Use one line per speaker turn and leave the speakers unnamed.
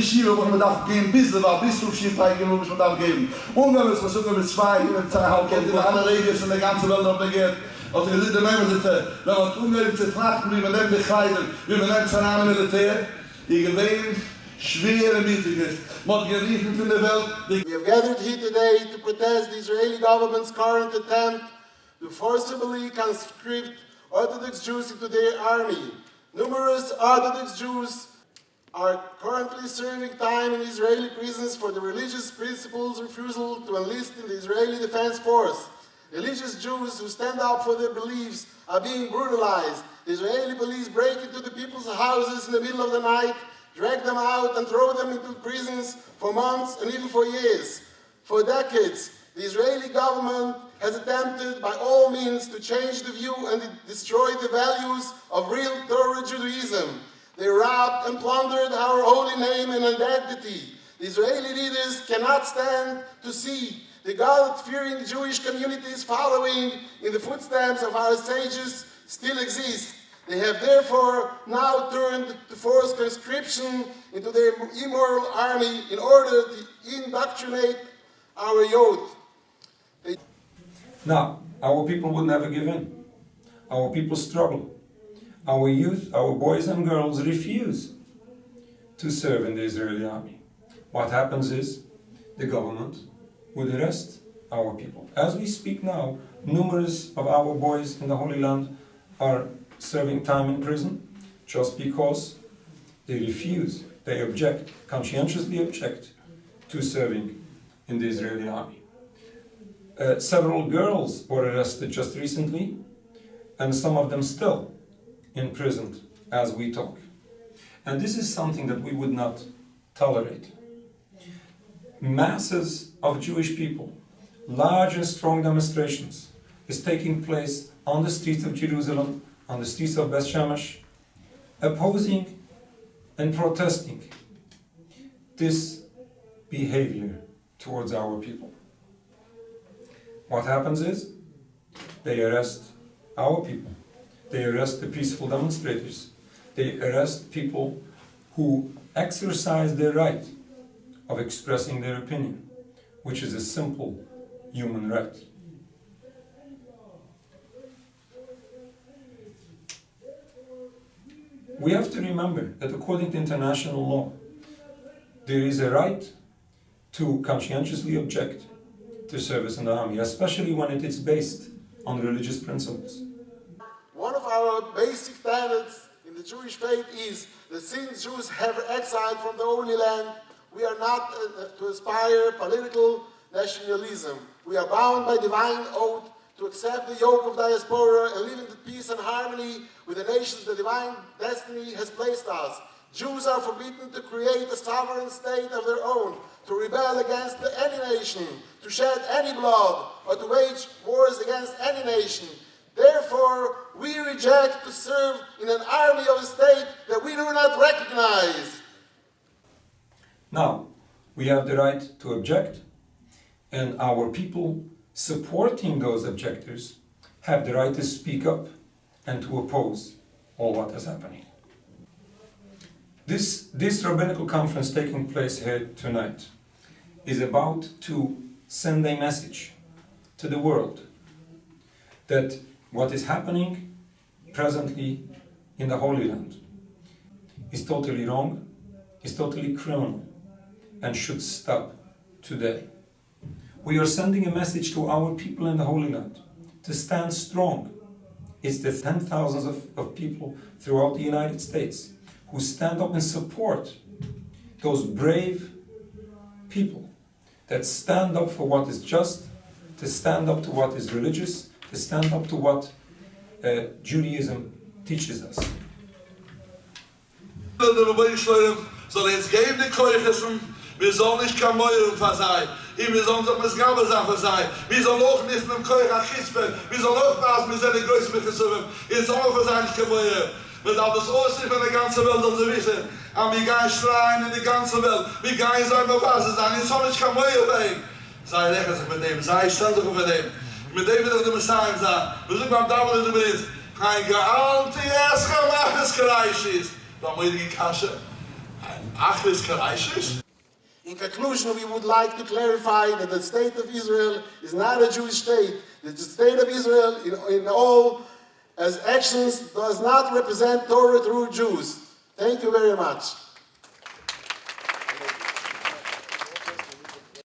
Schiebe, wo man darf gehen, bis du Schiebteig genug, was man darf geben. Und wenn wir es versuchen mit zwei Hauptketten in aller Radius in der ganzen Welt obligiert, als wir sind, nehmen wir es, wenn wir tun, wir zu trachten, wie wir nehmen die Kleidung, wie wir nehmen sein Namen Militär, die gewähnen schwere Meetings. We
have gathered here today to protest the Israeli government's current attempt to forcibly conscript Orthodox Jews into their army. Numerous Orthodox Jews are currently serving time in Israeli prisons for the religious principles' refusal to enlist in the Israeli Defense Force. Religious Jews who stand up for their beliefs are being brutalized. The Israeli police break into the people's houses in the middle of the night, drag them out and throw them into prisons for months and even for years. For decades, the Israeli government has attempted by all means to change the view and destroy the values of real Torah Judaism. They robbed and plundered our holy name and identity. The Israeli leaders cannot stand to see the God-fearing Jewish communities following in the footsteps of our sages still exist. They have therefore now turned to force conscription into their immoral army in order to indoctrinate our youth.
Now, our people would never give in. Our people struggle. Our youth, our boys and girls refuse to serve in the Israeli army. What happens is the government would arrest our people. As we speak now, numerous of our boys in the Holy Land are serving time in prison just because they refuse, they object, conscientiously object to serving in the Israeli army. Several girls were arrested just recently, and some of them still imprisoned as we talk. And this is something that we would not tolerate. Masses of Jewish people, large and strong demonstrations is taking place on the streets of Jerusalem, on the streets of Beth Shemesh, opposing and protesting this behavior towards our people. What happens is, they arrest our people. They arrest the peaceful demonstrators. They arrest people who exercise their right of expressing their opinion, which is a simple human right. We have to remember that according to international law, there is a right to conscientiously object to service in the army, especially when it is based on religious principles.
One of our basic tenets in the Jewish faith is that since Jews have exiled from the Holy Land, we are not to aspire political nationalism. We are bound by divine oath to accept the yoke of diaspora and live in peace and harmony with the nations the divine destiny has placed us. Jews are forbidden to create a sovereign state of their own, to rebel against any nation, to shed any blood, or to wage wars against any nation. Therefore, we reject to serve in an army of a state that we do not recognize.
Now, we have the right to object, and our people supporting those objectors have the right to speak up and to oppose all what is happening. This rabbinical conference taking place here tonight is about to send a message to the world that what is happening presently in the Holy Land is totally wrong, is totally criminal, and should stop today. We are sending a message to our people in the Holy Land to stand strong. It's the 10,000s of people throughout the United States who stand up and support those brave people that stand up for what is just, to stand up to what is religious, to stand up to what Judaism teaches us.
Wir sollen nicht kein Meuren versehen. Wir sollen sich mit Gabesachen sein. Wir sollen auch nicht mit dem Keuch achispen. Wir sollen aufpassen mit seinen Größen mit Gesuppen. Wir sollen auch versehen nicht kein Meuren. Weil das Osten von der ganzen Welt soll sie wissen. Aber wir gehen schreien in die ganze Welt. Wir gehen sagen, was sie sagen. Wir sollen nicht kein Meuren wegen. Sei lecker sich mit dem. Sei stand sich mit dem. Mit dem wird auch die Messiah sagen. Wir sind beim Daumen in der Welt. Kein Gealte, erst gemacht, es gleich ist. Da muss ich die Kasche. Achlis Karaishis.
In conclusion, we would like to clarify that the state of Israel is not a Jewish state. The state of Israel in all as actions does not represent Torah through Jews. Thank you very much.